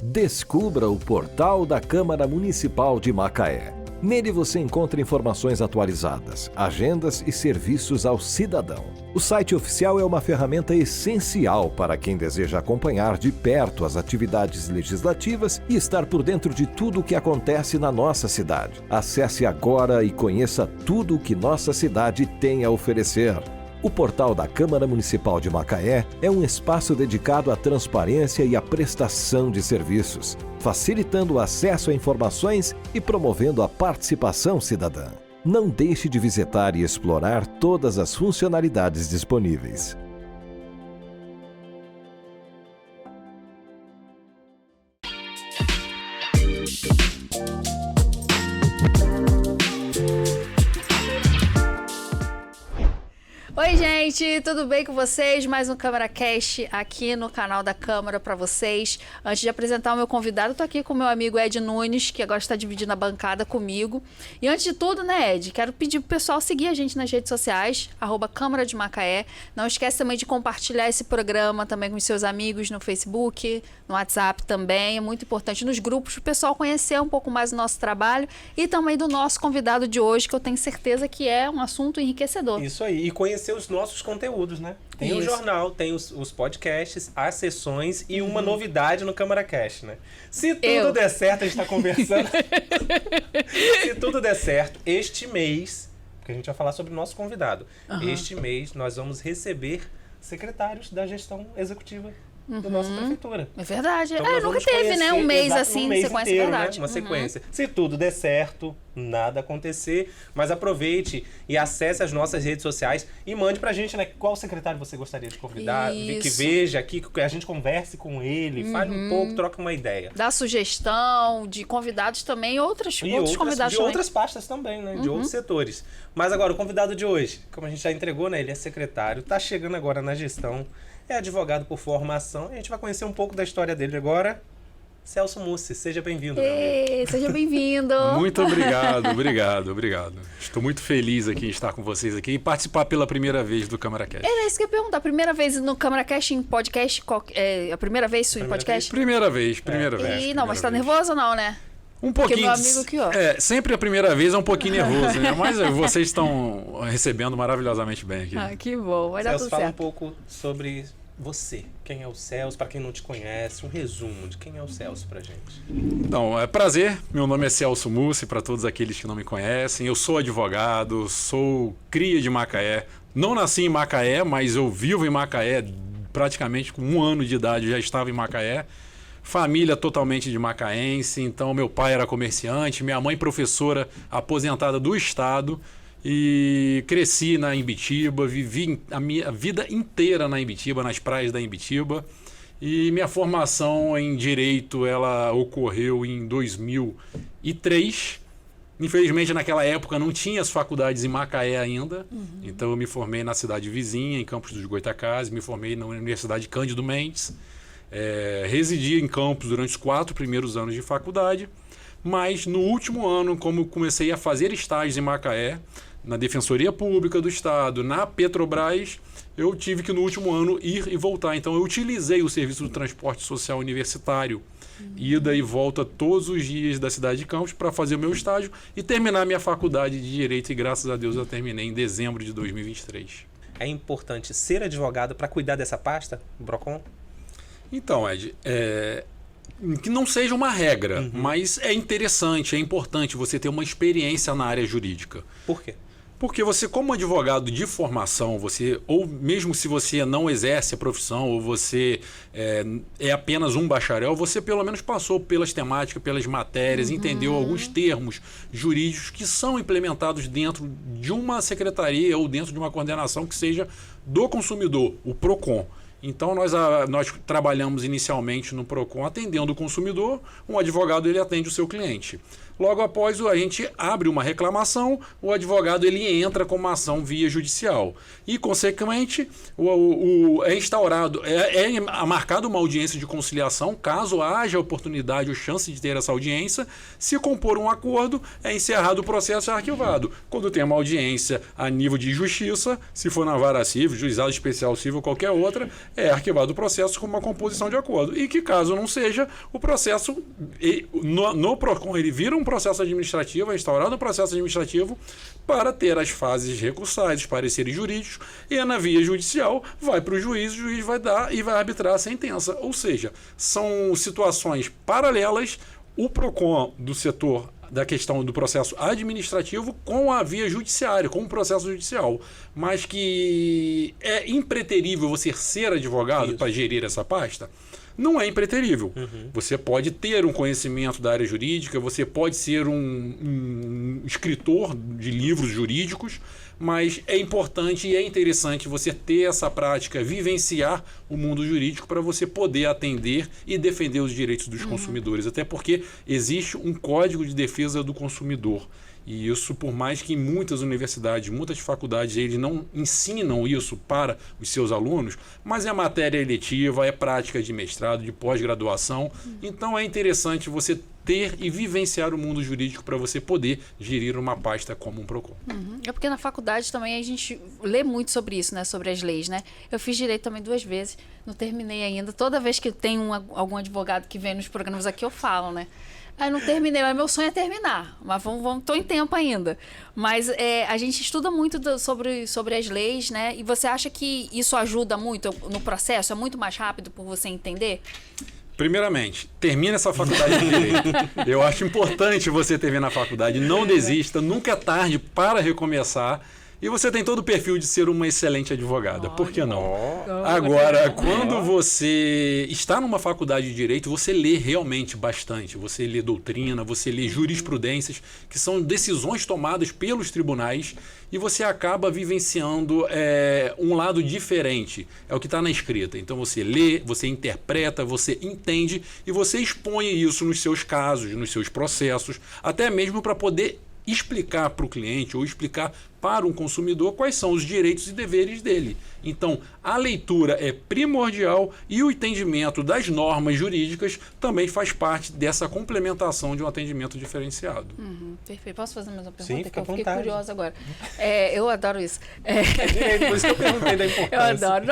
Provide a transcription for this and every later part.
Descubra o portal da Câmara Municipal de Macaé. Nele você encontra informações atualizadas, agendas e serviços ao cidadão. O site oficial é uma ferramenta essencial para quem deseja acompanhar de perto as atividades legislativas e estar por dentro de tudo o que acontece na nossa cidade. Acesse agora e conheça tudo o que nossa cidade tem a oferecer. O portal da Câmara Municipal de Macaé é um espaço dedicado à transparência e à prestação de serviços, facilitando o acesso a informações e promovendo a participação cidadã. Não deixe de visitar e explorar todas as funcionalidades disponíveis. Oi, gente, tudo bem com vocês? Mais um CâmaraCast aqui no canal da Câmara para vocês. Antes de apresentar o meu convidado, tô aqui com o meu amigo Ed Nunes, que agora está dividindo a bancada comigo. E antes de tudo, né, Ed, quero pedir pro pessoal seguir a gente nas redes sociais, @Câmara de Macaé. Não esquece também de compartilhar esse programa também com seus amigos no Facebook, no WhatsApp também. É muito importante nos grupos para o pessoal conhecer um pouco mais do nosso trabalho e também do nosso convidado de hoje, que eu tenho certeza que é um assunto enriquecedor. Isso aí, e conhecer os nossos conteúdos, né? Tem o jornal, tem os podcasts, as sessões e uma novidade no CâmaraCast, né? Se tudo der certo, a gente está conversando. Se tudo der certo, este mês, porque a gente vai falar sobre o nosso convidado, este mês nós vamos receber secretários da gestão executiva da nossa prefeitura. É verdade. Então, nunca teve, né? Um mês assim, mês sequência, inteiro, verdade. Né? Uma sequência. Se tudo der certo, nada acontecer, mas aproveite e acesse as nossas redes sociais e mande pra gente, né? Qual secretário você gostaria de convidar, que veja aqui, que a gente converse com ele, fale um pouco, troque uma ideia. Dá sugestão de convidados também, outros convidados de outras pastas também, né? De outros setores. Mas agora, o convidado de hoje, como a gente já entregou, né? Ele é secretário, tá chegando agora na gestão, é advogado por formação. A gente vai conhecer um pouco da história dele agora. Celso Mussi, seja bem-vindo. Seja bem-vindo. Muito obrigado. Estou muito feliz aqui em estar com vocês aqui e participar pela primeira vez do CâmaraCast. É isso que eu ia perguntar. Primeira vez no CâmaraCast em podcast? A primeira vez sua em podcast? Primeira vez. Mas tá nervoso ou não, né? Um pouquinho. Porque meu amigo aqui, ó. Sempre a primeira vez é um pouquinho nervoso, né? Mas vocês estão recebendo maravilhosamente bem aqui. Que bom. Vai dar tudo certo. Fala um pouco sobre você. Quem é o Celso? Para quem não te conhece, um resumo de quem é o Celso pra gente. Então, é prazer. Meu nome é Celso Mussi, para todos aqueles que não me conhecem. Eu sou advogado, sou cria de Macaé. Não nasci em Macaé, mas eu vivo em Macaé praticamente com 1 ano de idade, já estava em Macaé. Família totalmente de macaense, então meu pai era comerciante, minha mãe professora aposentada do estado e cresci na Imbitiba, vivi a minha vida inteira na Imbitiba, nas praias da Imbitiba, e minha formação em Direito ela ocorreu em 2003. Infelizmente naquela época não tinha as faculdades em Macaé ainda, então eu me formei na cidade vizinha, em Campos dos Goytacazes, me formei na Universidade Cândido Mendes. Residi em Campos durante os 4 primeiros anos de faculdade, mas no último ano, como comecei a fazer estágios em Macaé, na Defensoria Pública do Estado, na Petrobras, eu tive que no último ano ir e voltar. Então eu utilizei o serviço do transporte social universitário, ida e volta todos os dias da cidade de Campos para fazer o meu estágio e terminar minha faculdade de Direito, e graças a Deus eu terminei em dezembro de 2023. É importante ser advogado para cuidar dessa pasta, Brocon? Então, Ed, que não seja uma regra, mas é interessante, é importante você ter uma experiência na área jurídica. Por quê? Porque você, como advogado de formação, ou mesmo se você não exerce a profissão, ou você é apenas um bacharel, você pelo menos passou pelas temáticas, pelas matérias, entendeu alguns termos jurídicos que são implementados dentro de uma secretaria ou dentro de uma coordenação que seja do consumidor, o PROCON. Então nós trabalhamos inicialmente no PROCON atendendo o consumidor, um advogado ele atende o seu cliente. Logo após a gente abre uma reclamação, o advogado ele entra com uma ação via judicial. E, consequentemente, é instaurado, é marcada uma audiência de conciliação, caso haja oportunidade ou chance de ter essa audiência. Se compor um acordo, é encerrado o processo e arquivado. Quando tem uma audiência a nível de justiça, se for na vara civil, juizado especial civil ou qualquer outra, é arquivado o processo com uma composição de acordo. E que, caso não seja, o processo, no PROCON, ele vira um processo administrativo, é instaurado um processo administrativo para ter as fases recursais, os pareceres jurídicos, e na via judicial vai para o juiz vai dar e vai arbitrar a sentença. Ou seja, são situações paralelas, o PROCON do setor da questão do processo administrativo com a via judiciária, com o processo judicial. Mas que é impreterível você ser advogado para gerir essa pasta? Não é impreterível. Você pode ter um conhecimento da área jurídica, você pode ser um escritor de livros jurídicos, mas é importante e é interessante você ter essa prática, vivenciar o mundo jurídico para você poder atender e defender os direitos dos consumidores. Até porque existe um Código de Defesa do Consumidor. E isso, por mais que muitas universidades, muitas faculdades, eles não ensinam isso para os seus alunos, mas é matéria eletiva, é prática de mestrado, de pós-graduação. Então é interessante você ter e vivenciar o mundo jurídico para você poder gerir uma pasta como um PROCON. É porque na faculdade também a gente lê muito sobre isso, né? Sobre as leis, né? Eu fiz direito também 2 vezes, não terminei ainda. Toda vez que tem algum advogado que vem nos programas aqui, eu falo, né? Eu não terminei, mas meu sonho é terminar. Mas tô em tempo ainda. Mas a gente estuda muito sobre as leis, né? E você acha que isso ajuda muito no processo? É muito mais rápido por você entender? Primeiramente, termine essa faculdade de Direito. Eu acho importante você terminar a faculdade. Não desista, nunca é tarde para recomeçar. E você tem todo o perfil de ser uma excelente advogada. Por que não? Agora, quando você está numa faculdade de Direito, você lê realmente bastante. Você lê doutrina, você lê jurisprudências, que são decisões tomadas pelos tribunais, e você acaba vivenciando um lado diferente. É o que está na escrita. Então você lê, você interpreta, você entende, e você expõe isso nos seus casos, nos seus processos, até mesmo para poder explicar para o cliente ou explicar para um consumidor quais são os direitos e deveres dele. Então, a leitura é primordial e o entendimento das normas jurídicas também faz parte dessa complementação de um atendimento diferenciado. Perfeito. Posso fazer mais uma pergunta? Sim, fica à eu fiquei vontade. curiosa agora. Eu adoro isso. Por isso que eu perguntei da importância. Eu adoro.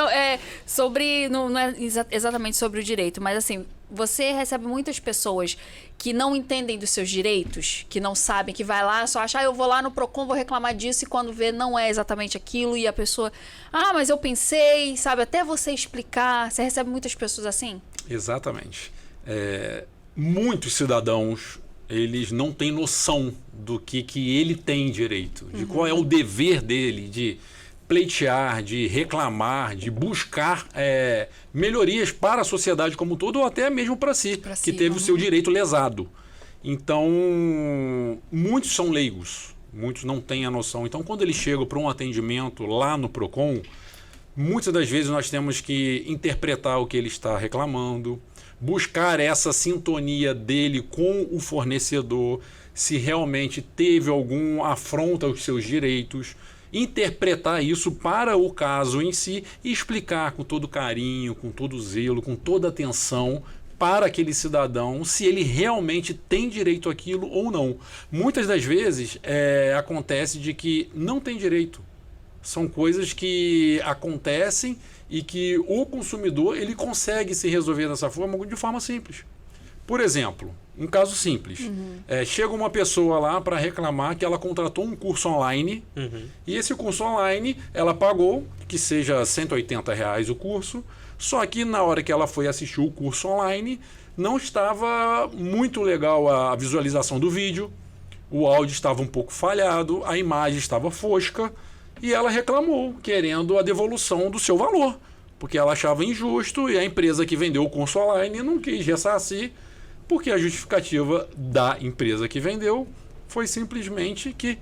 Não é exatamente sobre o direito, mas assim, você recebe muitas pessoas que não entendem dos seus direitos, que não sabem, que vai lá, só acha, eu vou lá no PROCON, vou reclamar disso, e quando vê, não é exatamente aquilo, e a pessoa, mas eu pensei, sabe, até você explicar. Você recebe muitas pessoas assim? Exatamente. Muitos cidadãos, eles não têm noção do que ele tem direito, de qual é o dever dele, de pleitear, de reclamar, de buscar melhorias para a sociedade como um todo, ou até mesmo para si, que teve o seu direito lesado. Então, muitos são leigos, muitos não têm a noção. Então, quando eles chegam para um atendimento lá no PROCON, muitas das vezes nós temos que interpretar o que ele está reclamando, buscar essa sintonia dele com o fornecedor, se realmente teve algum afronta aos seus direitos, interpretar isso para o caso em si e explicar com todo carinho, com todo zelo, com toda atenção para aquele cidadão se ele realmente tem direito àquilo ou não. Muitas das vezes acontece de que não tem direito. São coisas que acontecem e que o consumidor ele consegue se resolver dessa forma de forma simples. Por exemplo, um caso simples. Chega uma pessoa lá para reclamar que ela contratou um curso online e esse curso online ela pagou, que seja R$180 o curso, só que na hora que ela foi assistir o curso online não estava muito legal a visualização do vídeo, o áudio estava um pouco falhado, a imagem estava fosca e ela reclamou, querendo a devolução do seu valor, porque ela achava injusto e a empresa que vendeu o curso online não quis ressarcir, porque a justificativa da empresa que vendeu foi simplesmente que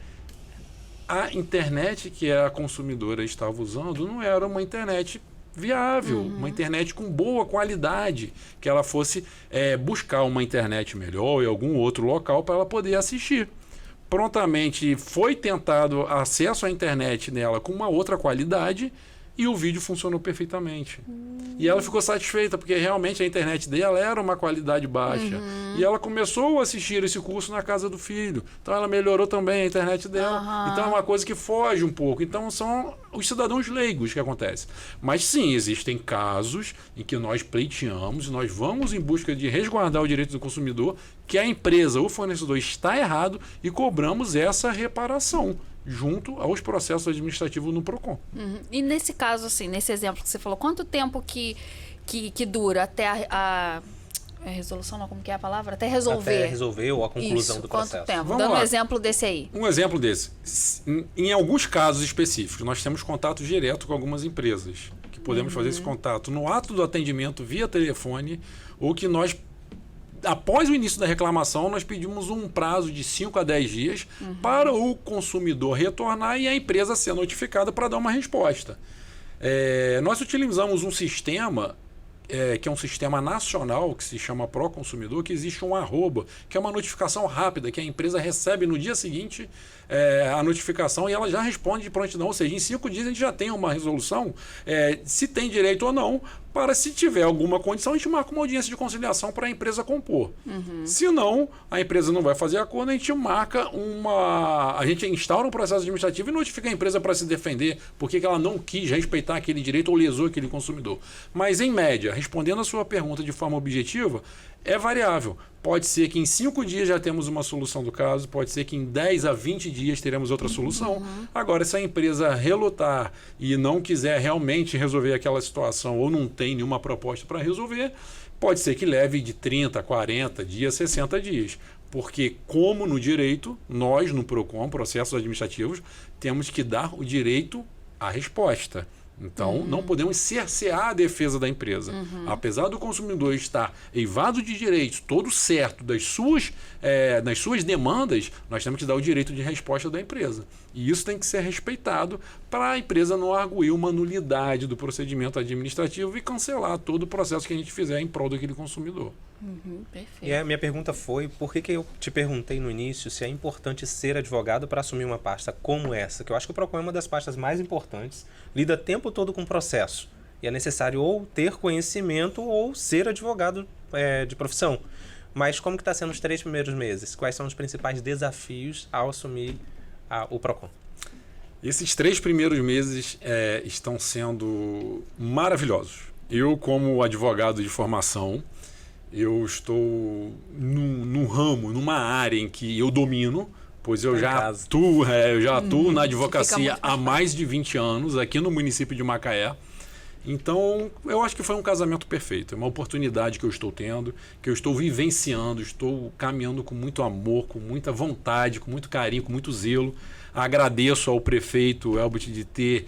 a internet que a consumidora estava usando não era uma internet viável, uma internet com boa qualidade, que ela fosse buscar uma internet melhor em algum outro local para ela poder assistir. Prontamente foi tentado acesso à internet nela com uma outra qualidade e o vídeo funcionou perfeitamente. E ela ficou satisfeita, porque realmente a internet dela era uma qualidade baixa. E ela começou a assistir esse curso na casa do filho. Então ela melhorou também a internet dela. Então é uma coisa que foge um pouco. Então são os cidadãos leigos que acontece. Mas sim, existem casos em que nós pleiteamos, nós vamos em busca de resguardar o direito do consumidor, que a empresa, o fornecedor está errado e cobramos essa reparação junto aos processos administrativos no PROCON. E nesse caso, assim, nesse exemplo que você falou, quanto tempo que dura até a resolução, não, como que é a palavra? Até resolver. Até resolver ou a conclusão do processo. Quanto tempo? Vamos Dando lá. um exemplo desse aí. Um exemplo desse. Em alguns casos específicos, nós temos contato direto com algumas empresas, que podemos fazer esse contato no ato do atendimento via telefone, ou que nós, após o início da reclamação, nós pedimos um prazo de 5 a 10 dias para o consumidor retornar e a empresa ser notificada para dar uma resposta. Nós utilizamos um sistema que é um sistema nacional que se chama Proconsumidor, que existe um @, que é uma notificação rápida, que a empresa recebe no dia seguinte a notificação e ela já responde de prontidão, ou seja, em 5 dias a gente já tem uma resolução se tem direito ou não, para se tiver alguma condição, a gente marca uma audiência de conciliação para a empresa compor. Se não, a empresa não vai fazer acordo, a gente marca a gente instaura um processo administrativo e notifica a empresa para se defender, porque ela não quis respeitar aquele direito ou lesou aquele consumidor. Mas, em média, respondendo a sua pergunta de forma objetiva, é variável. Pode ser que em 5 dias já temos uma solução do caso, pode ser que em 10 a 20 dias teremos outra solução. Agora, se a empresa relutar e não quiser realmente resolver aquela situação ou não tem nenhuma proposta para resolver, pode ser que leve de 30, 40 dias, 60 dias. Porque, como no direito, nós no PROCON, processos administrativos, temos que dar o direito à resposta. Então, não podemos cercear a defesa da empresa. Apesar do consumidor estar eivado de direitos, todo certo das suas demandas, nós temos que dar o direito de resposta da empresa. E isso tem que ser respeitado para a empresa não arguir uma nulidade do procedimento administrativo e cancelar todo o processo que a gente fizer em prol daquele consumidor. Perfeito. E a minha pergunta foi, por que eu te perguntei no início se é importante ser advogado para assumir uma pasta como essa? Que eu acho que o PROCON é uma das pastas mais importantes, lida o tempo todo com o processo. E é necessário ou ter conhecimento ou ser advogado de profissão. Mas como que está sendo os 3 primeiros meses? Quais são os principais desafios ao assumir o PROCON? Esses 3 primeiros meses estão sendo maravilhosos. Eu, como advogado de formação, eu estou num ramo, numa área em que eu domino, pois eu já atuo na advocacia há mais de 20 anos aqui no município de Macaé. Então, eu acho que foi um casamento perfeito. É uma oportunidade que eu estou tendo, que eu estou vivenciando, estou caminhando com muito amor, com muita vontade, com muito carinho, com muito zelo. Agradeço ao prefeito Elbert de ter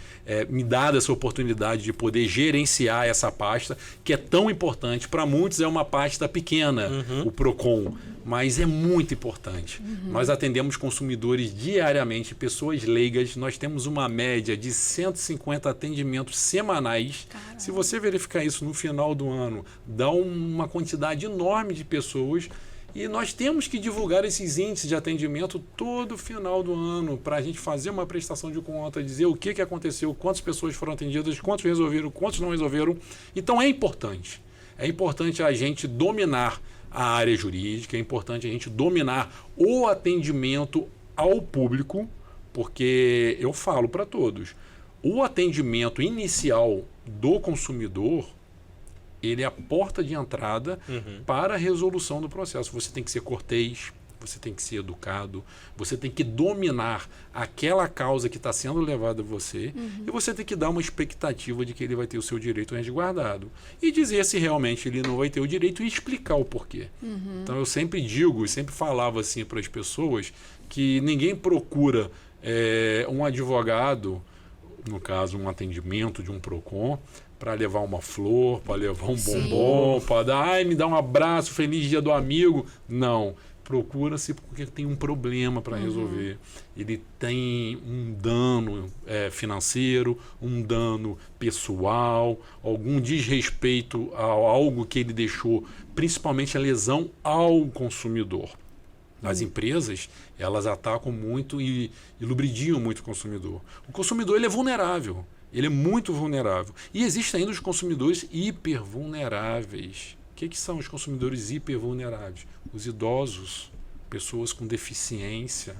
me dado essa oportunidade de poder gerenciar essa pasta, que é tão importante. Para muitos é uma pasta pequena, o PROCON, mas é muito importante. Nós atendemos consumidores diariamente, pessoas leigas. Nós temos uma média de 150 atendimentos semanais. Caramba. Se você verificar isso no final do ano, dá uma quantidade enorme de pessoas. E nós temos que divulgar esses índices de atendimento todo final do ano para a gente fazer uma prestação de conta, dizer o que aconteceu, quantas pessoas foram atendidas, quantos resolveram, quantos não resolveram. Então é importante. É importante a gente dominar a área jurídica, é importante a gente dominar o atendimento ao público, porque eu falo para todos, o atendimento inicial do consumidor, ele é a porta de entrada para a resolução do processo. Você tem que ser cortês, você tem que ser educado, você tem que dominar aquela causa que está sendo levada a você e você tem que dar uma expectativa de que ele vai ter o seu direito resguardado e dizer se realmente ele não vai ter o direito e explicar o porquê. Então eu sempre digo e sempre falava assim para as pessoas que ninguém procura um advogado, no caso um atendimento de um PROCON, para levar uma flor, para levar um bombom, para dar, me dá um abraço, feliz dia do amigo. Não. Procura-se porque tem um problema para resolver. Ele tem um dano financeiro, um dano pessoal, algum desrespeito a algo que ele deixou, principalmente a lesão ao consumidor. As empresas, elas atacam muito e lubridiam muito o consumidor. O consumidor ele é vulnerável. Ele é muito vulnerável. E existem ainda os consumidores hipervulneráveis. O que são os consumidores hipervulneráveis? Os idosos, pessoas com deficiência,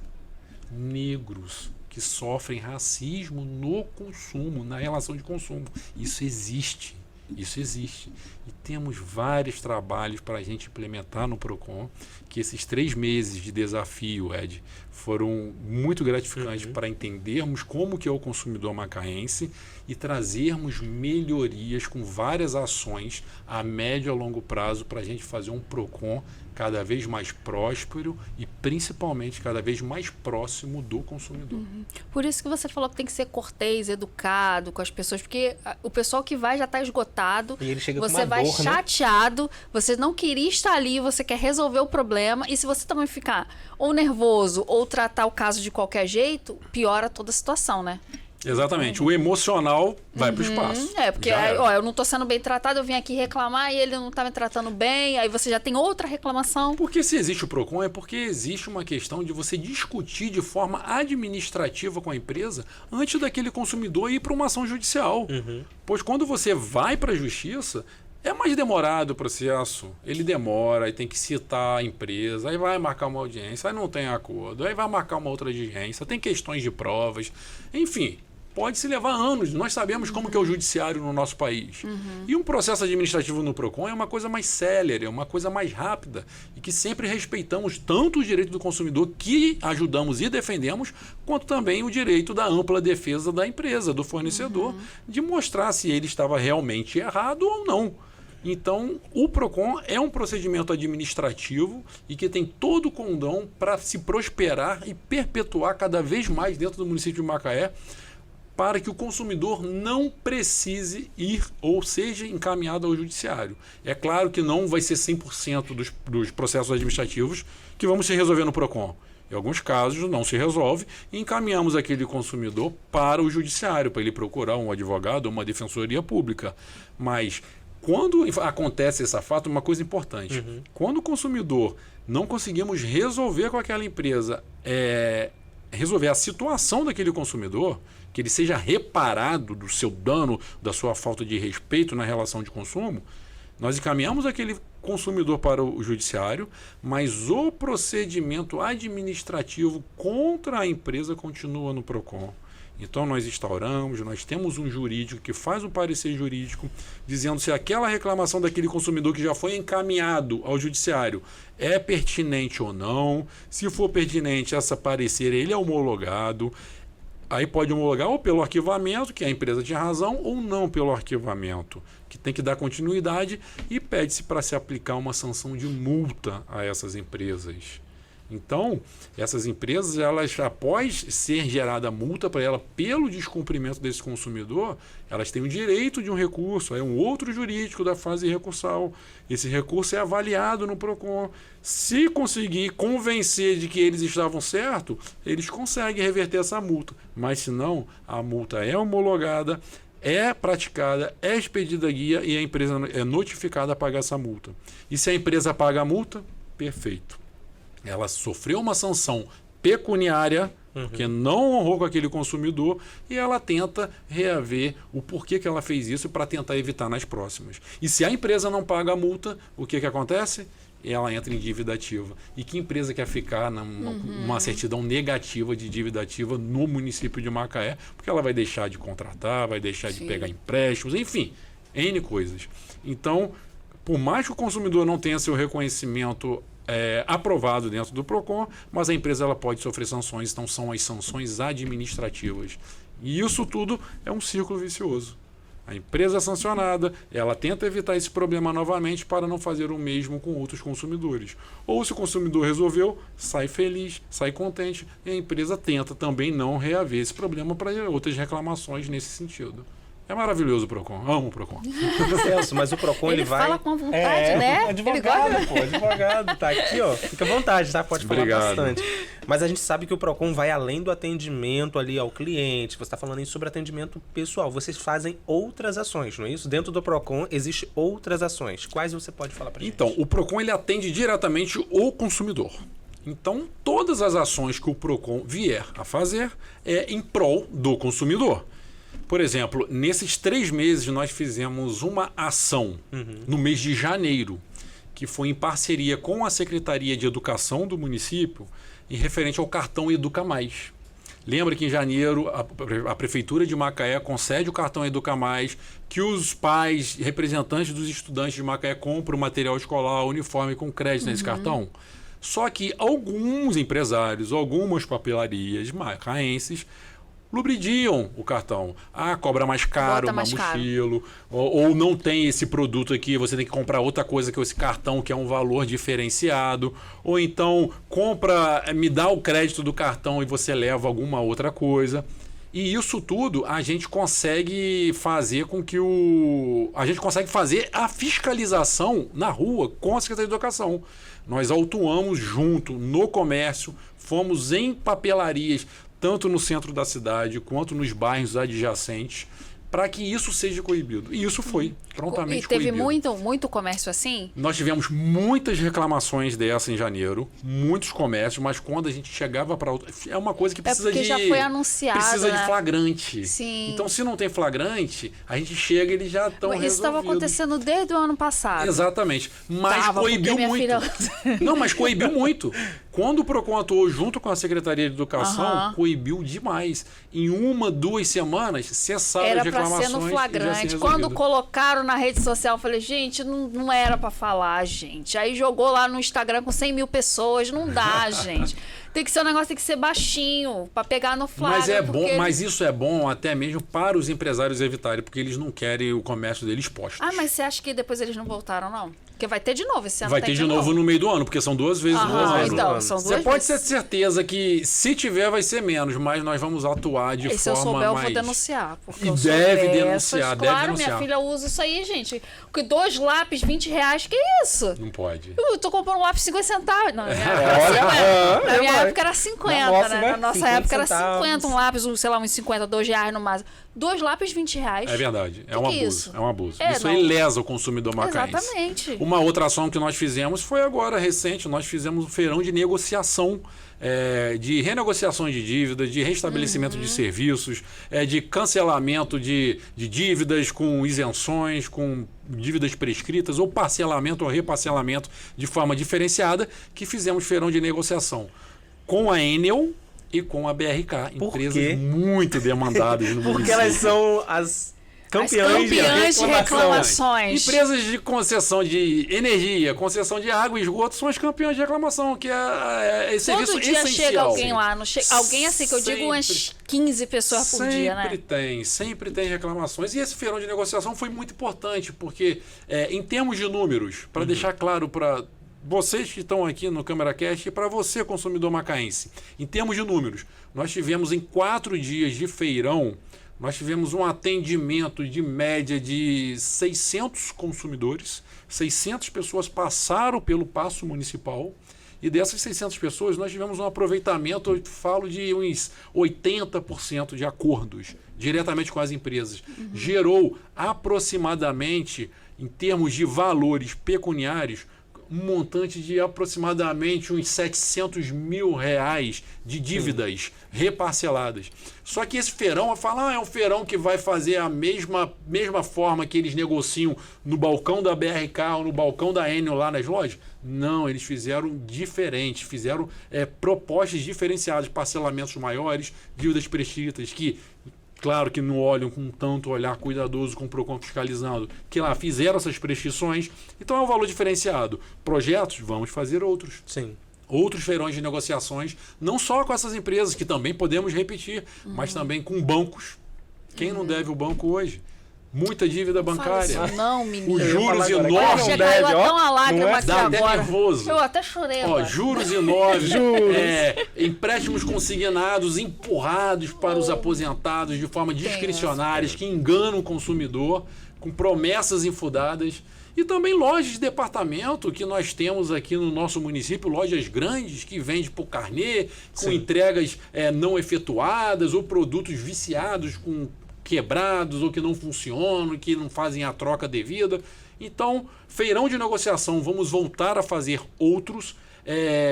negros, que sofrem racismo no consumo, na relação de consumo. Isso existe. Isso existe. E temos vários trabalhos para a gente implementar no PROCON, que esses 3 meses de desafio, Ed, foram muito gratificantes para entendermos como que é o consumidor macaense e trazermos melhorias com várias ações a médio e a longo prazo para a gente fazer um PROCON cada vez mais próspero e principalmente cada vez mais próximo do consumidor. Por isso que você falou que tem que ser cortês, educado com as pessoas, porque o pessoal que vai já está esgotado, e ele chega você com uma vai dor, chateado, né? Você não queria estar ali, você quer resolver o problema, e se você também ficar ou nervoso ou tratar o caso de qualquer jeito, piora toda a situação, né? Exatamente. O emocional vai para o espaço. Porque eu não estou sendo bem tratado, eu vim aqui reclamar e ele não está me tratando bem, aí você já tem outra reclamação. Porque se existe o PROCON é porque existe uma questão de você discutir de forma administrativa com a empresa antes daquele consumidor ir para uma ação judicial. Pois quando você vai para a justiça, é mais demorado o processo. Ele demora, aí tem que citar a empresa, aí vai marcar uma audiência, aí não tem acordo, aí vai marcar uma outra audiência, tem questões de provas, enfim. Pode se levar anos. Nós sabemos como que é o judiciário no nosso país. E um processo administrativo no PROCON é uma coisa mais célere, é uma coisa mais rápida e que sempre respeitamos tanto o direito do consumidor, que ajudamos e defendemos, quanto também o direito da ampla defesa da empresa, do fornecedor, de mostrar se ele estava realmente errado ou não. Então, o PROCON é um procedimento administrativo e que tem todo o condão para se prosperar e perpetuar cada vez mais dentro do município de Macaé, para que o consumidor não precise ir ou seja encaminhado ao judiciário. É claro que não vai ser 100% dos processos administrativos que vamos se resolver no PROCON. Em alguns casos não se resolve e encaminhamos aquele consumidor para o judiciário, para ele procurar um advogado ou uma defensoria pública. Mas quando acontece esse fato, uma coisa importante. Quando o consumidor não conseguimos resolver com aquela empresa, resolver a situação daquele consumidor, que ele seja reparado do seu dano, da sua falta de respeito na relação de consumo, nós encaminhamos aquele consumidor para o judiciário, mas o procedimento administrativo contra a empresa continua no PROCON. Então nós instauramos, nós temos um jurídico que faz um parecer jurídico dizendo se aquela reclamação daquele consumidor que já foi encaminhado ao judiciário é pertinente ou não. Se for pertinente, esse parecer ele é homologado. Aí pode homologar ou pelo arquivamento, que a empresa tinha razão, ou não pelo arquivamento, que tem que dar continuidade, e pede-se para se aplicar uma sanção de multa a essas empresas. Então, essas empresas, elas, após ser gerada multa para ela pelo descumprimento desse consumidor, elas têm o direito de um recurso, é um outro jurídico da fase recursal. Esse recurso é avaliado no PROCON. Se conseguir convencer de que eles estavam certos, eles conseguem reverter essa multa. Mas se não, a multa é homologada, é praticada, é expedida a guia e a empresa é notificada a pagar essa multa. E se a empresa paga a multa, perfeito. Ela sofreu uma sanção pecuniária, porque não honrou com aquele consumidor, e ela tenta reaver o porquê que ela fez isso para tentar evitar nas próximas. E se a empresa não paga a multa, o que acontece? Ela entra em dívida ativa. E que empresa quer ficar numa certidão negativa de dívida ativa no município de Macaé? Porque ela vai deixar de contratar, vai deixar de pegar empréstimos, enfim, N coisas. Então, por mais que o consumidor não tenha seu reconhecimento aprovado dentro do PROCON, mas a empresa ela pode sofrer sanções, então são as sanções administrativas. E isso tudo é um círculo vicioso. A empresa é sancionada, ela tenta evitar esse problema novamente para não fazer o mesmo com outros consumidores. Ou se o consumidor resolveu, sai feliz, sai contente, e a empresa tenta também não reaver esse problema para outras reclamações nesse sentido. É maravilhoso o PROCON. Amo o PROCON. Celso, mas o PROCON ele vai... fala com vontade, né? Advogado, tá aqui, ó. Fica à vontade, tá? Pode falar bastante. Mas a gente sabe que o PROCON vai além do atendimento ali ao cliente. Você está falando aí sobre atendimento pessoal. Vocês fazem outras ações, não é isso? Dentro do PROCON existem outras ações. Quais você pode falar pra gente? Então, o PROCON ele atende diretamente o consumidor. Então, todas as ações que o PROCON vier a fazer é em prol do consumidor. Por exemplo, nesses 3 meses nós fizemos uma ação no mês de janeiro, que foi em parceria com a Secretaria de Educação do município, em referente ao cartão Educa Mais. Lembra que em janeiro a Prefeitura de Macaé concede o cartão Educa Mais, que os pais, representantes dos estudantes de Macaé compram o material escolar, uniforme com crédito nesse cartão? Só que alguns empresários, algumas papelarias macaenses lubridiam o cartão. Cobra mais caro na mochila, ou não tem esse produto aqui, você tem que comprar outra coisa que esse cartão, que é um valor diferenciado, ou então me dá o crédito do cartão e você leva alguma outra coisa. E isso tudo a gente consegue fazer com que a gente consegue fazer a fiscalização na rua com a Secretaria de Educação. Nós autuamos junto no comércio, fomos em papelarias, tanto no centro da cidade quanto nos bairros adjacentes, para que isso seja coibido. E isso foi prontamente coibido. E teve muito comércio assim? Nós tivemos muitas reclamações dessa em janeiro, muitos comércios, mas quando a gente chegava para outra... É uma coisa que precisa porque já foi anunciado, precisa né? de flagrante. Sim. Então, se não tem flagrante, a gente chega e eles já estão resolvidos. Isso estava acontecendo desde o ano passado. Exatamente. Mas coibiu muito. Não, mas coibiu muito. Quando o PROCON atuou junto com a Secretaria de Educação, coibiu demais. Em 1, 2 semanas, cessaram as reclamações. Era para ser no flagrante. Quando colocaram na rede social, eu falei, gente, não era para falar, gente. Aí jogou lá no Instagram com 100 mil pessoas. Não dá, gente. Tem que ser um negócio, tem que ser baixinho, para pegar no flagra. Mas é bom, mas isso é bom até mesmo para os empresários evitarem, porque eles não querem o comércio deles exposto. Mas você acha que depois eles não voltaram, não? Porque vai ter de novo esse ano. Vai ter de novo no meio do ano, porque são 2 vezes no ano. Então, são 2 vezes. Você pode ter certeza que, se tiver, vai ser menos, mas nós vamos atuar de forma mais... Se eu souber, eu vou denunciar. E deve denunciar, Claro, minha filha usa isso aí, gente. Porque 2 lápis, R$20, que isso? Não pode. Eu tô comprando um lápis 50 centavos. Não, na minha época era 50, né? Na nossa época era 50 um lápis, sei lá, uns 50, R$2 no máximo. 2 lápis, R$20. É verdade. É um abuso. Isso? É um abuso. Isso aí lesa o consumidor macaense. Exatamente. Uma outra ação que nós fizemos foi agora, recente. Nós fizemos um feirão de negociação, de renegociação de dívidas, de restabelecimento de serviços, de cancelamento de dívidas com isenções, com dívidas prescritas, ou parcelamento ou reparcelamento de forma diferenciada, que fizemos feirão de negociação com a Enel e com a BRK, empresas muito demandadas no município. Porque elas são as campeãs de reclamações. Empresas de concessão de energia, concessão de água e esgoto são as campeãs de reclamação, que é esse serviço todo dia essencial. Chega alguém lá, não chega, alguém assim que eu digo umas 15 pessoas por dia, né? Sempre tem reclamações. E esse feirão de negociação foi muito importante, porque em termos de números, para deixar claro para vocês que estão aqui no CâmeraCast e para você, consumidor macaense, em termos de números, nós tivemos em 4 dias de feirão, nós tivemos um atendimento de média de 600 consumidores, 600 pessoas passaram pelo Paço Municipal, e dessas 600 pessoas nós tivemos um aproveitamento, eu falo de uns 80% de acordos diretamente com as empresas. Gerou aproximadamente, em termos de valores pecuniários, um montante de aproximadamente uns R$700 mil de dívidas reparceladas. Só que esse feirão, é um feirão que vai fazer a mesma forma que eles negociam no balcão da BRK ou no balcão da Enel lá nas lojas? Não, eles fizeram diferente, fizeram propostas diferenciadas, parcelamentos maiores, dívidas prescritas que... Claro que não olham com tanto olhar cuidadoso, com o PROCON fiscalizando, que lá fizeram essas prescrições. Então é um valor diferenciado. Projetos, vamos fazer outros. Sim. Outros feirões de negociações, não só com essas empresas, que também podemos repetir, mas também com bancos. Quem não deve o banco hoje? Muita dívida bancária. Fala isso não, menino. Os juros enormes. Caiu até uma lágrima aqui dá agora. Nervoso. Eu até chorei. Juros enormes. Empréstimos consignados, empurrados para os aposentados de forma discricionárias, que enganam o consumidor, com promessas infundadas. E também lojas de departamento que nós temos aqui no nosso município, lojas grandes que vendem por carnê, com entregas não efetuadas, ou produtos viciados com quebrados ou que não funcionam, que não fazem a troca devida. Então, Feirão de negociação, vamos voltar a fazer outros.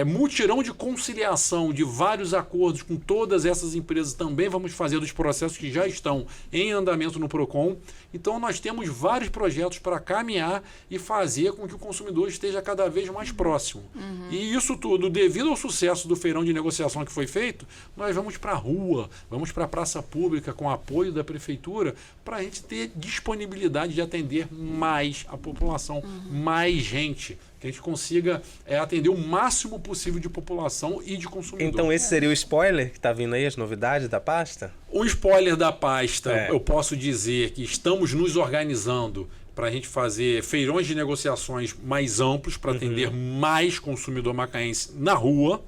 Mutirão de conciliação de vários acordos com todas essas empresas também vamos fazer dos processos que já estão em andamento no PROCON. Então nós temos vários projetos para caminhar e fazer com que o consumidor esteja cada vez mais próximo. E isso tudo, devido ao sucesso do feirão de negociação que foi feito, nós vamos para a rua, vamos para a praça pública com apoio da prefeitura para a gente ter disponibilidade de atender mais a população, mais gente. Que a gente consiga atender o máximo possível de população e de consumidor. Então esse seria o spoiler que está vindo aí, as novidades da pasta? O spoiler da pasta, eu posso dizer que estamos nos organizando para a gente fazer feirões de negociações mais amplos, para atender mais consumidor macaense na rua.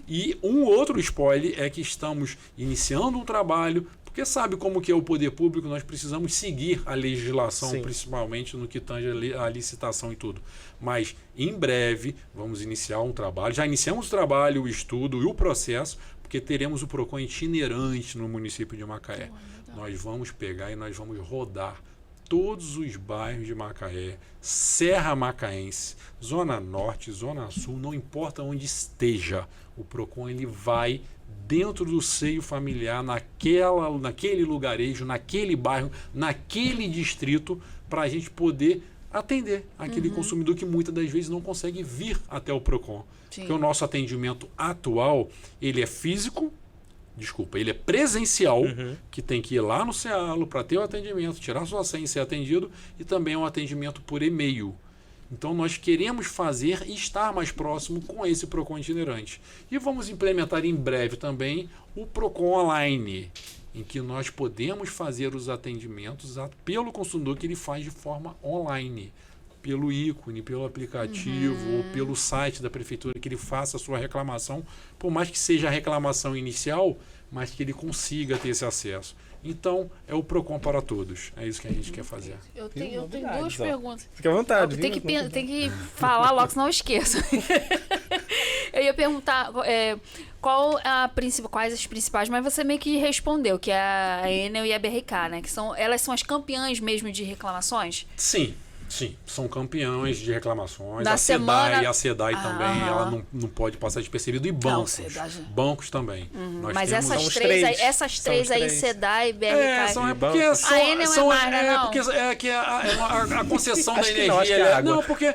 E um outro spoiler é que estamos iniciando um trabalho, porque sabe como que é o poder público, nós precisamos seguir a legislação, principalmente no que tange a licitação e tudo. Mas, em breve, vamos iniciar um trabalho. Já iniciamos o trabalho, o estudo e o processo, porque teremos o PROCON itinerante no município de Macaé. Nós vamos pegar e nós vamos rodar todos os bairros de Macaé, Serra Macaense, Zona Norte, Zona Sul, não importa onde esteja, o PROCON ele vai dentro do seio familiar, naquele lugarejo, naquele bairro, naquele distrito, para a gente poder atender aquele consumidor que muitas das vezes não consegue vir até o PROCON. Sim. Porque o nosso atendimento atual, ele é físico, ele é presencial, que tem que ir lá no CEALO para ter o atendimento, tirar sua senha e ser atendido, e também é um atendimento por e-mail. Então nós queremos fazer e estar mais próximo com esse PROCON itinerante. E vamos implementar em breve também o PROCON online, em que nós podemos fazer os atendimentos pelo consumidor que ele faz de forma online, pelo ícone, pelo aplicativo ou pelo site da prefeitura, que ele faça a sua reclamação, por mais que seja a reclamação inicial, mas que ele consiga ter esse acesso. Então, é o PROCON para todos. É isso que a gente quer fazer. Eu tenho duas perguntas. Fique à vontade. Tem que falar logo, senão eu esqueço. Eu ia perguntar quais as principais, mas você meio que respondeu, que é a Enel e a BRK, né? Elas são as campeãs mesmo de reclamações? Sim. Sim, são campeões de reclamações. A SEDAI também, ela não pode passar despercebido. E bancos. Bancos também. Mas temos essas três aí, SEDAI, BRK... porque a Enel é mais, né? Porque a concessão da energia... Não, porque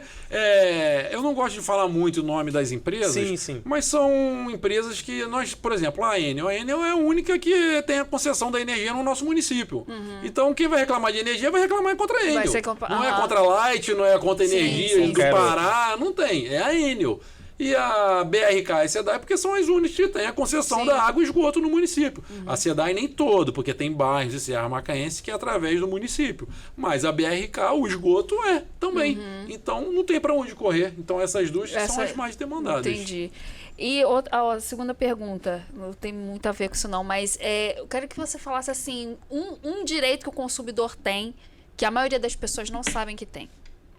eu não gosto de falar muito o nome das empresas, mas são empresas que nós, por exemplo, a Enel é a única que tem a concessão da energia no nosso município. Então, quem vai reclamar de energia vai reclamar contra a Enel. Não é contra a Light, não é contra a energia do Pará, não tem. É a Enel. E a BRK e a SEDAI, porque são as únicas que têm a concessão da água e esgoto no município. A SEDAI nem todo, porque tem bairros de Serra Macaense que é através do município. Mas a BRK, o esgoto também. Então, não tem para onde correr. Então, essas duas são as mais demandadas. Entendi. E a segunda pergunta, não tem muito a ver com isso não, mas eu quero que você falasse assim, um direito que o consumidor tem, que a maioria das pessoas não sabem que tem.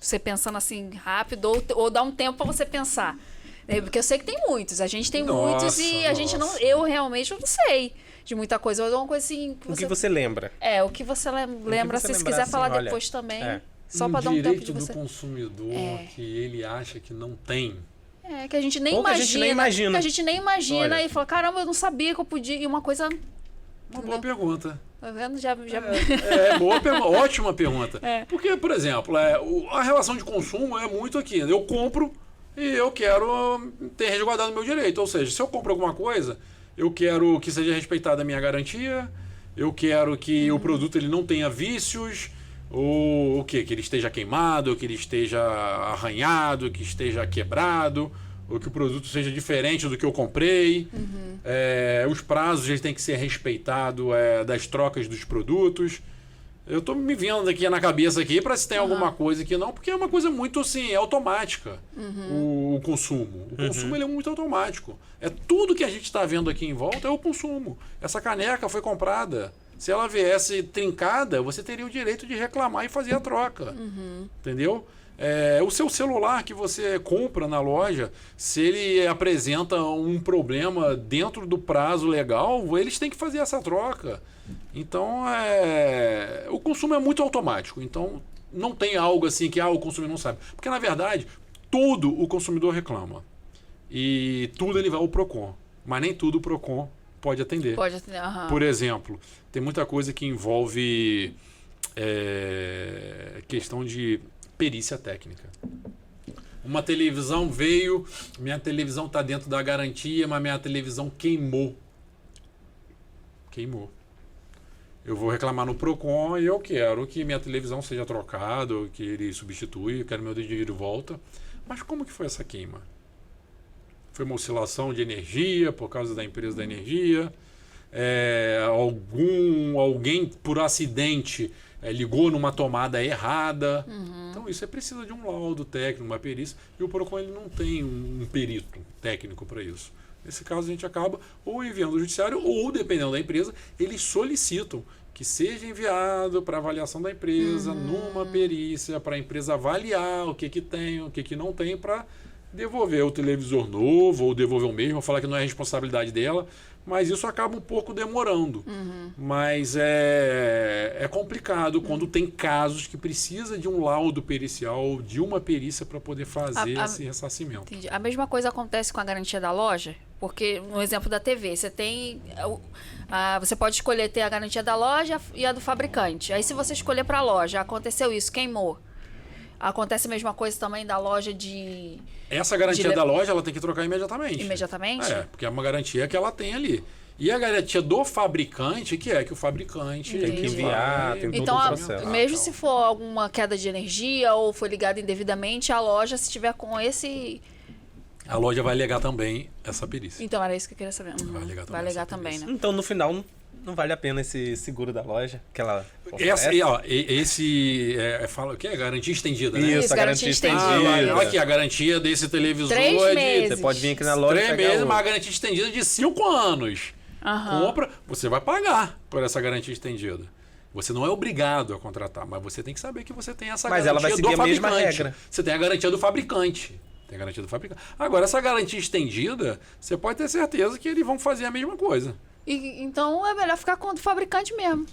Você pensando assim rápido, ou dá um tempo para você pensar. Porque eu sei que tem muitos, a gente tem muitos e a gente não... Eu realmente não sei de muita coisa. Eu dou uma coisa assim... O que você lembra? O que você lembra, se quiser assim, falar depois também. Só para dar um tempo de você... direito do consumidor que ele acha que não tem. Que a gente nem imagina. Que a gente nem imagina e fala, caramba, eu não sabia que eu podia... E uma coisa... Uma boa pergunta. Tá vendo? Boa pergunta, ótima pergunta. Porque, por exemplo, a relação de consumo é muito aqui. Eu compro e eu quero ter resguardado o meu direito. Ou seja, se eu compro alguma coisa, eu quero que seja respeitada a minha garantia, eu quero que o produto ele não tenha vícios, ou o quê? Que ele esteja queimado, que ele esteja arranhado, que esteja quebrado, ou que o produto seja diferente do que eu comprei. Os prazos eles têm que ser respeitados das trocas dos produtos. Eu estou me vendo aqui na cabeça aqui para se tem alguma coisa que não, porque é uma coisa muito assim, automática o consumo. O consumo ele é muito automático. Tudo que a gente está vendo aqui em volta é o consumo. Essa caneca foi comprada. Se ela viesse trincada, você teria o direito de reclamar e fazer a troca. Entendeu? O seu celular que você compra na loja, se ele apresenta um problema dentro do prazo legal, eles têm que fazer essa troca. Então, o consumo é muito automático. Então, não tem algo assim que o consumidor não sabe. Porque, na verdade, tudo o consumidor reclama. E tudo ele vai ao PROCON. Mas nem tudo o PROCON pode atender. Pode atender, Por exemplo, tem muita coisa que envolve questão de perícia técnica. Uma televisão veio, minha televisão está dentro da garantia, mas minha televisão queimou. Eu vou reclamar no PROCON e eu quero que minha televisão seja trocada, ou que ele substitui, eu quero meu dinheiro de volta. Mas como que foi essa queima? Foi uma oscilação de energia por causa da empresa da energia? Alguém por acidente ligou numa tomada errada? Então isso precisa de um laudo técnico, uma perícia, e o PROCON ele não tem um perito técnico para isso. Nesse caso a gente acaba ou enviando ao judiciário ou, dependendo da empresa, eles solicitam que seja enviado para avaliação da empresa numa perícia, para a empresa avaliar o que tem, o que não tem, para devolver o televisor novo ou devolver o mesmo, ou falar que não é responsabilidade dela, mas isso acaba um pouco demorando. Mas é complicado quando tem casos que precisa de um laudo pericial, de uma perícia para poder fazer esse ressarcimento. Entendi. A mesma coisa acontece com a garantia da loja? Porque, no exemplo da TV, você tem... você pode escolher ter a garantia da loja e a do fabricante. Aí, se você escolher para a loja, aconteceu isso, queimou. Acontece a mesma coisa também da loja de... Essa garantia da loja, ela tem que trocar imediatamente. Imediatamente? Porque é uma garantia que ela tem ali. E a garantia do fabricante, que o fabricante tem que enviar, tem todo então, o processo. Mesmo se for alguma queda de energia ou foi ligado indevidamente, a loja, se tiver com esse... A loja vai alegar também essa perícia. Então, era isso que eu queria saber. Vai alegar também, né? Então, no final, não vale a pena esse seguro da loja que ela fala o que é garantia estendida, né? Isso, a garantia estendida. Olha aqui, a garantia desse televisor 3 meses. Você pode vir aqui na loja 3 meses, mas a garantia estendida de 5 anos. Compra, você vai pagar por essa garantia estendida. Você não é obrigado a contratar, mas você tem que saber que você tem essa garantia ela vai seguir do a mesma fabricante. regra. Você tem a garantia do fabricante. Agora, essa garantia estendida, você pode ter certeza que eles vão fazer a mesma coisa. Então é melhor ficar com o fabricamente mesmo.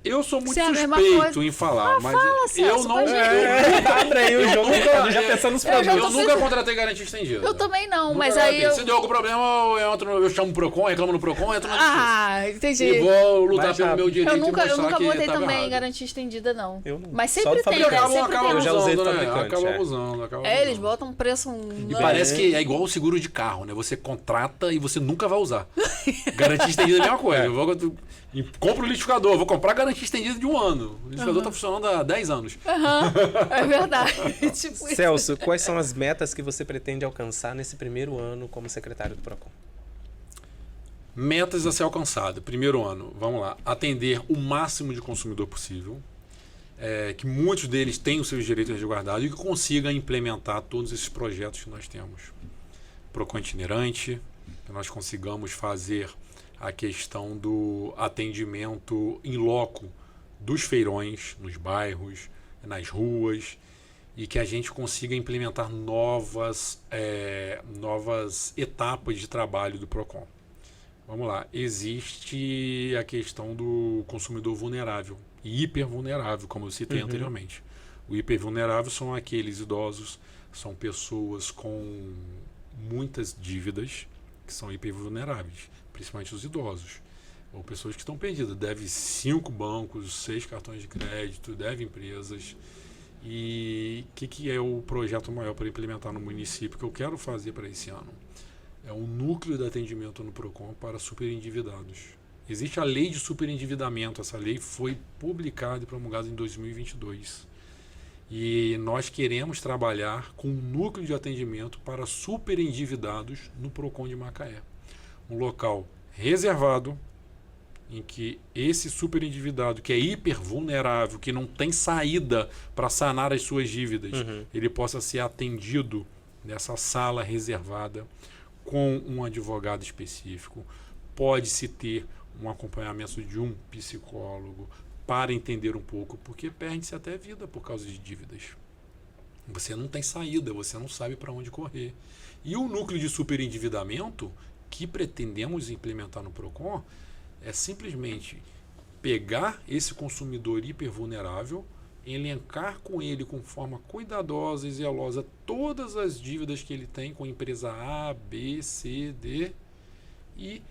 Eu sou muito é suspeito em falar, mas fala, Celso, eu não. Abre aí o jogo, já pensando nos problemas. Eu nunca contratei garantia estendida. Eu também não, Nunca mas aí Se deu algum problema, eu chamo o PROCON, reclamo no PROCON, entro na justiça. Entendi. E vou lutar pelo meu direito Eu e nunca mostrar que botei tava também errado. garantia estendida, não. Eu não. Mas Só sempre do tem, né? fabricante. Sempre Acaba tem. Eu já usei do abusando, né? fabricante, Acaba abusando. Eles botam um preço... E parece que é igual o seguro de carro, né? Você contrata e você nunca vai usar. Garantia estendida é a mesma coisa. Eu compro o liquidificador, vou comprar garantia estendida de 1 ano. O liquidificador está funcionando há 10 anos. É verdade. Tipo isso. Celso, quais são as metas que você pretende alcançar nesse primeiro ano como secretário do PROCON? Metas a ser alcançado. Primeiro ano, vamos lá. Atender o máximo de consumidor possível. Que muitos deles tenham os seus direitos resguardados e que consiga implementar todos esses projetos que nós temos. PROCON itinerante, que nós consigamos fazer a questão do atendimento in loco dos feirões, nos bairros, nas ruas, e que a gente consiga implementar novas etapas de trabalho do PROCON. Vamos lá, existe a questão do consumidor vulnerável e hipervulnerável, como eu citei anteriormente. O hipervulnerável são aqueles idosos, são pessoas com muitas dívidas que são hipervulneráveis, principalmente os idosos, ou pessoas que estão perdidas, deve 5 bancos, 6 cartões de crédito, deve empresas. E o que é o projeto maior para implementar no município que eu quero fazer para esse ano? É um núcleo de atendimento no PROCON para superendividados. Existe a lei de superendividamento, essa lei foi publicada e promulgada em 2022. E nós queremos trabalhar com um núcleo de atendimento para superendividados no PROCON de Macaé. Um local reservado em que esse superendividado, que é hipervulnerável, que não tem saída para sanar as suas dívidas, ele possa ser atendido nessa sala reservada com um advogado específico. Pode-se ter um acompanhamento de um psicólogo para entender um pouco, porque perde-se até vida por causa de dívidas. Você não tem saída, você não sabe para onde correr. E o núcleo de superendividamento que pretendemos implementar no PROCON é simplesmente pegar esse consumidor hipervulnerável elencar com ele com forma cuidadosa e zelosa todas as dívidas que ele tem com a empresa A, B, C, D e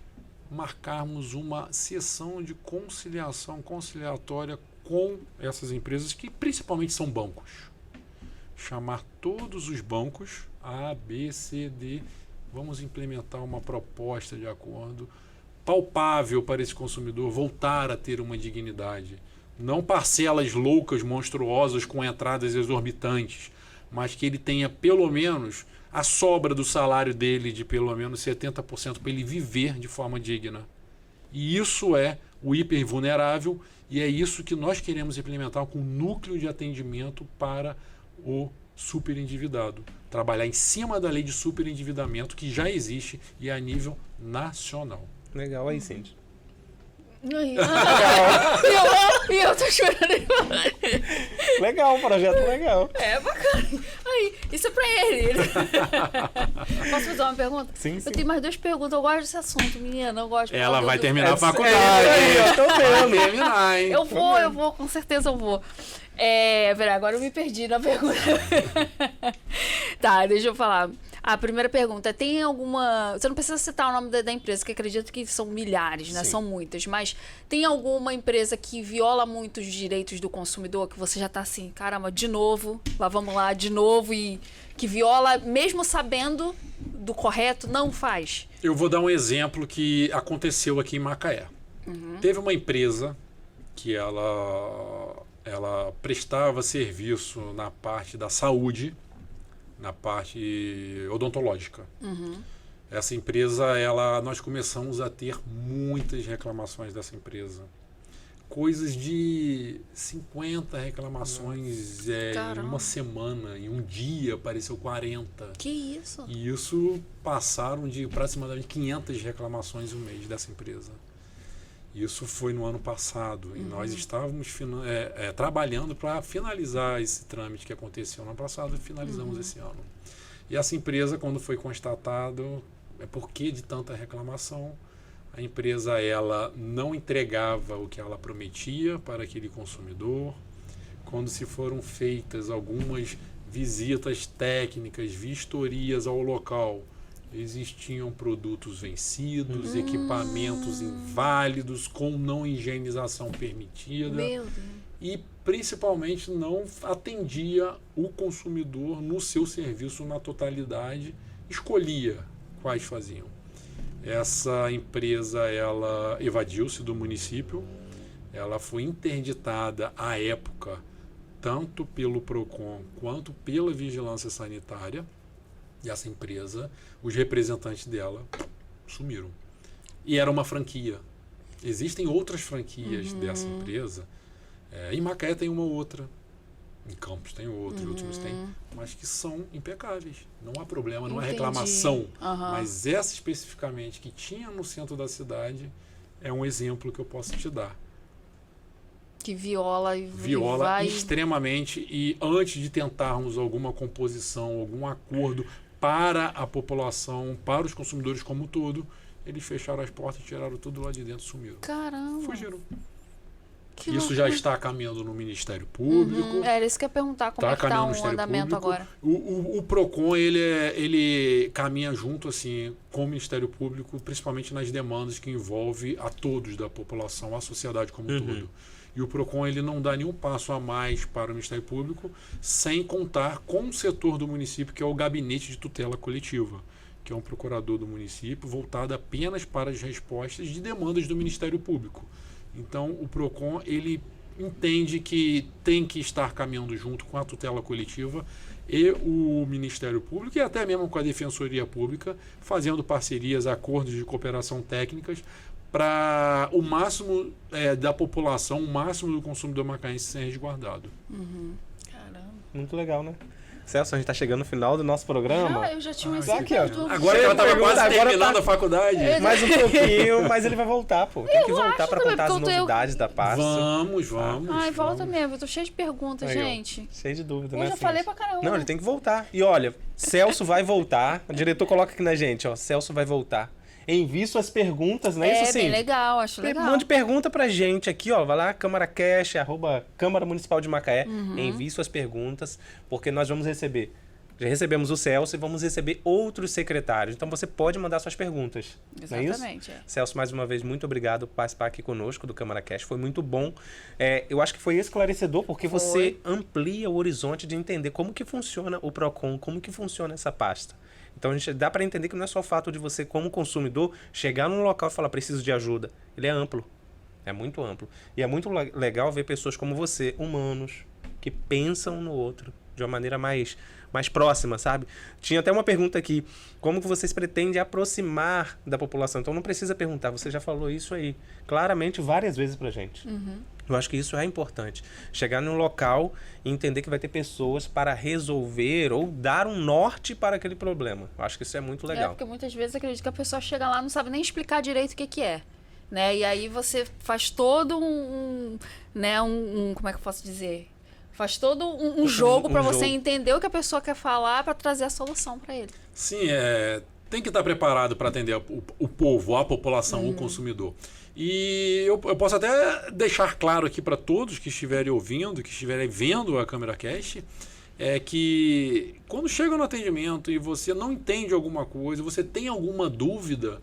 marcarmos uma sessão de conciliatória com essas empresas que principalmente são bancos. Chamar todos os bancos, A, B, C, D, vamos implementar uma proposta de acordo palpável para esse consumidor voltar a ter uma dignidade. Não parcelas loucas, monstruosas, com entradas exorbitantes, mas que ele tenha pelo menos a sobra do salário dele de pelo menos 70% para ele viver de forma digna. E isso é o hipervulnerável e é isso que nós queremos implementar com o núcleo de atendimento para o superendividado. Trabalhar em cima da lei de superendividamento que já existe e é a nível nacional. Legal aí, Cindy. E eu tô chorando. Legal, um projeto legal. É bacana. Aí, isso é pra ele. Posso fazer uma pergunta? Sim. Eu tenho mais 2 perguntas. Eu gosto desse assunto, menina. Eu gosto. Ela vai terminar a faculdade. Eu tô Vai vendo. terminar, hein? Eu vou, com certeza eu vou. Peraí, agora eu me perdi na pergunta. Tá, deixa eu falar. A primeira pergunta, tem alguma... Você não precisa citar o nome da empresa, que acredito que são milhares, né? Sim. São muitas. Mas tem alguma empresa que viola muito os direitos do consumidor, que você já tá assim, caramba, de novo, lá vamos lá, de novo, e que viola, mesmo sabendo do correto, não faz? Eu vou dar um exemplo que aconteceu aqui em Macaé. Teve uma empresa que ela prestava serviço na parte da saúde, na parte odontológica. Essa empresa, nós começamos a ter muitas reclamações dessa empresa. Coisas de 50 reclamações em uma semana, em um dia apareceu 40. Que isso? E isso passaram de aproximadamente 500 reclamações no mês dessa empresa. Isso foi no ano passado e nós estávamos trabalhando para finalizar esse trâmite que aconteceu no ano passado e finalizamos esse ano. E essa empresa, quando foi constatado por que de tanta reclamação, a empresa não entregava o que ela prometia para aquele consumidor. Quando se foram feitas algumas visitas técnicas, vistorias ao local, existiam produtos vencidos, equipamentos inválidos, com não higienização permitida. Meu Deus. E, principalmente, não atendia o consumidor no seu serviço na totalidade, escolhia quais faziam. Essa empresa, ela evadiu-se do município, ela foi interditada à época, tanto pelo PROCON quanto pela Vigilância Sanitária. E essa empresa, os representantes dela sumiram. E era uma franquia. Existem outras franquias dessa empresa. Em Macaé tem uma outra. Em Campos tem outra. Em outros tem. Mas que são impecáveis. Não há problema, não há reclamação. Mas essa especificamente que tinha no centro da cidade é um exemplo que eu posso te dar. Que viola Viola extremamente. E antes de tentarmos alguma composição, algum acordo para a população, para os consumidores como um todo, eles fecharam as portas, tiraram tudo lá de dentro e sumiram. Caramba. Fugiram. Que isso loucura. já está caminhando no Ministério Público. Era isso que eu ia perguntar, como é que está o andamento agora. O PROCON, ele caminha junto assim, com o Ministério Público, principalmente nas demandas que envolvem a todos da população, a sociedade como um todo. E o PROCON ele não dá nenhum passo a mais para o Ministério Público sem contar com o setor do município, que é o Gabinete de Tutela Coletiva, que é um procurador do município voltado apenas para as respostas de demandas do Ministério Público. Então, o PROCON ele entende que tem que estar caminhando junto com a tutela coletiva e o Ministério Público, e até mesmo com a Defensoria Pública, fazendo parcerias, acordos de cooperação técnicas, para o máximo da população, o máximo do consumidor macaense ser resguardado. Caramba. Muito legal, né? Celso, a gente tá chegando no final do nosso programa. Eu já tinha umas aqui, ó. Agora que ela estava quase terminando a faculdade. Mais um pouquinho, mas ele vai voltar, pô. Tem que voltar para contar as novidades da pasta. Vamos. Ai, volta mesmo. Eu tô cheio de perguntas, Aí, ó. gente. Cheio de dúvida, Eu né? já Cindy? falei pra caramba. Não, ele tem que voltar. E olha, Celso vai voltar. O diretor coloca aqui na gente, ó. Celso vai voltar. envie suas perguntas, né? Isso, assim, bem legal, acho legal. Mande pergunta pra gente aqui, ó. Vai lá, CâmaraCast, @Câmara Municipal de Macaé. Envie suas perguntas, porque nós vamos receber. Já recebemos o Celso e vamos receber outros secretários. Então você pode mandar suas perguntas. Exatamente. Não é isso? Celso, mais uma vez, muito obrigado por participar aqui conosco do CâmaraCast. Foi muito bom. Eu acho que foi esclarecedor, porque você amplia o horizonte de entender como que funciona o PROCON, como que funciona essa pasta. Então a gente dá para entender que não é só o fato de você, como consumidor, chegar num local e falar preciso de ajuda. Ele é amplo. É muito amplo. E é muito legal ver pessoas como você, humanos, que pensam no outro de uma maneira mais próxima, sabe? Tinha até uma pergunta aqui. Como que vocês pretendem aproximar da população? Então não precisa perguntar, você já falou isso aí claramente várias vezes pra gente. Eu acho que isso é importante. Chegar num local e entender que vai ter pessoas para resolver ou dar um norte para aquele problema. Eu acho que isso é muito legal. Porque muitas vezes eu acredito que a pessoa chega lá e não sabe nem explicar direito o que é. Né? E aí você faz todo como é que eu posso dizer? Faz todo um jogo para você entender o que a pessoa quer falar para trazer a solução para ele. Sim, tem que estar preparado para atender o povo, a população, o consumidor. E eu posso até deixar claro aqui para todos que estiverem ouvindo, que estiverem vendo a CâmaraCast, que quando chega no atendimento e você não entende alguma coisa, você tem alguma dúvida,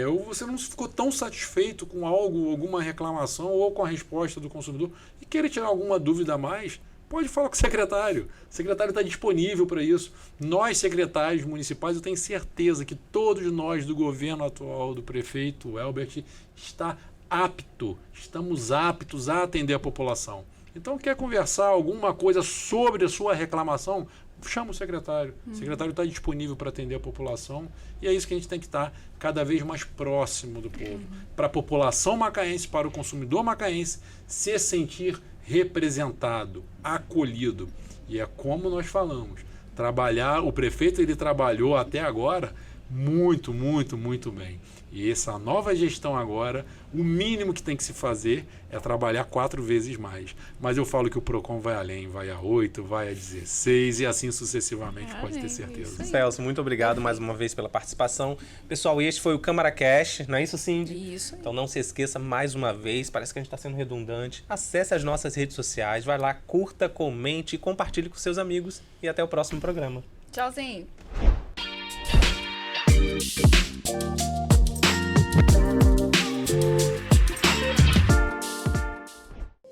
ou você não ficou tão satisfeito com algo, alguma reclamação ou com a resposta do consumidor e querer tirar alguma dúvida a mais, pode falar com o secretário. O secretário está disponível para isso. Nós, secretários municipais, eu tenho certeza que todos nós do governo atual, do prefeito Elbert, estamos aptos a atender a população. Então, quer conversar alguma coisa sobre a sua reclamação? Chama o secretário. O secretário está disponível para atender a população e é isso que a gente tem que estar cada vez mais próximo do povo. Para a população macaense, para o consumidor macaense se sentir representado, acolhido. E é como nós falamos, o prefeito ele trabalhou até agora muito, muito, muito bem. E essa nova gestão agora, o mínimo que tem que se fazer é trabalhar 4 vezes mais. Mas eu falo que o PROCON vai além, vai a 8, vai a 16 e assim sucessivamente, pode ter certeza. Celso, muito obrigado mais uma vez pela participação. Pessoal, este foi o CâmaraCast, não é isso, Cindy? Isso. Então não se esqueça mais uma vez, parece que a gente está sendo redundante. Acesse as nossas redes sociais, vai lá, curta, comente e compartilhe com seus amigos. E até o próximo programa. Tchauzinho.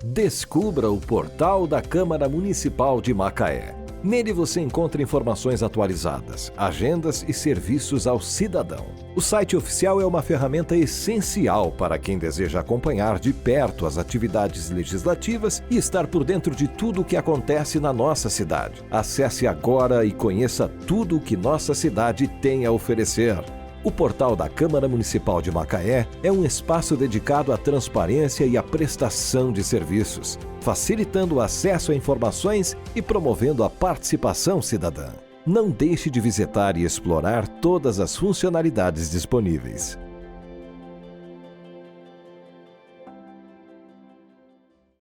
Descubra o portal da Câmara Municipal de Macaé. Nele você encontra informações atualizadas, agendas e serviços ao cidadão. O site oficial é uma ferramenta essencial para quem deseja acompanhar de perto as atividades legislativas e estar por dentro de tudo o que acontece na nossa cidade. Acesse agora e conheça tudo o que nossa cidade tem a oferecer. O portal da Câmara Municipal de Macaé é um espaço dedicado à transparência e à prestação de serviços, facilitando o acesso a informações e promovendo a participação cidadã. Não deixe de visitar e explorar todas as funcionalidades disponíveis.